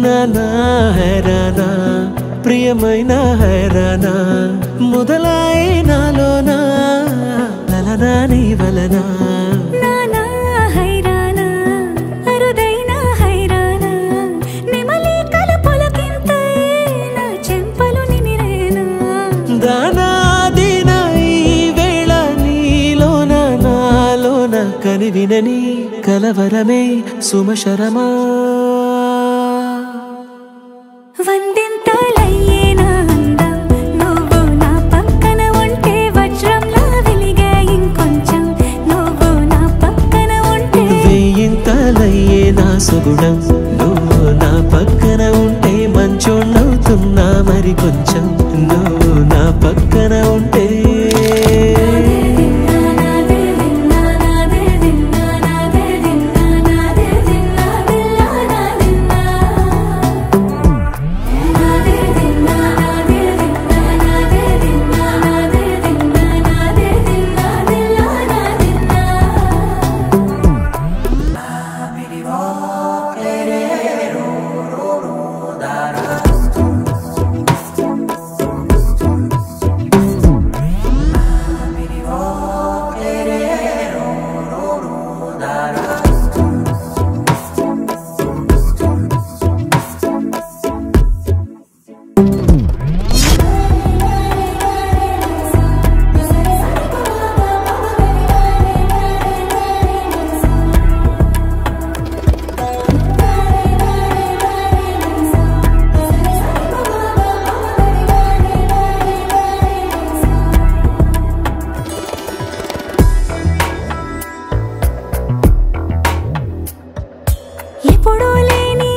నానా హైరానా ప్రియమైన హైరానా మొదలాయి నాలోనా లలనా నీ వలనా కనివినని కలవరమే సుమశరమా వందింతలయ్యేనా అందం నువ్వు నా పక్కన ఉంటే వజ్రంలా వెలిగే ఇంకొంచెం నువ్వు నా పక్కన ఉంటే వేయింతలయ్యేనా సుగుణం నువ్వు నా పక్కన ఉంటే మంచోణ్ణవుతున్నా మరి కొంచెం నువ్వు నా పక్కన ఉంటే ఎప్పుడూ లేని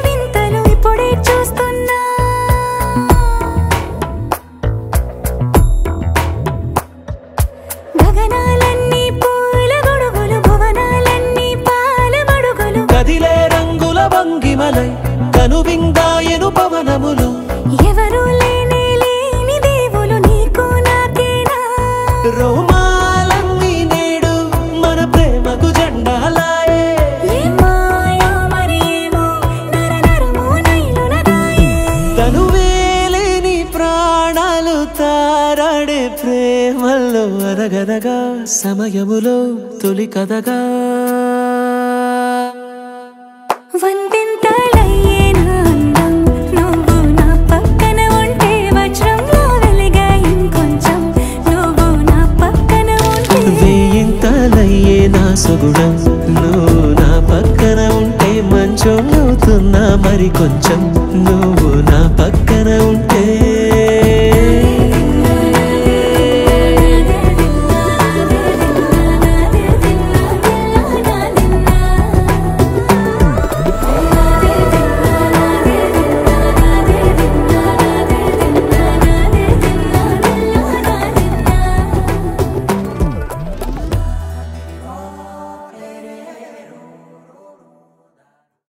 వింతలు ఇప్పుడే చూస్తున్నా గగనాలన్నీ పూల గొడుగులు భువనాలన్నీ పాల మడుగులు కదిలే రంగుల భంగిమలై కనువిందాయను పవనములు ఎవరు లేని దేవులు నీకు నాకేనా రోమాలన్నీ నేడు మన ప్రేమకు జెండాలాయే తనువేలేని ప్రాణాలు తారాడే ప్రేమల్లో అరగదగా సమయములో తొలి కథగా వందింతలయ్యేనా అందం నువ్వు నా పక్కన ఉంటే వజ్రంలా వెలిగే ఇంకొంచెం నువ్వు నా పక్కన ఉంటే వేయింతలయ్యేనా సుగుణం నువ్వు నా పక్కన ఉంటే మంచోణ్ణవుతున్నా మరి కొంచెం నువ్వు నా పక్కన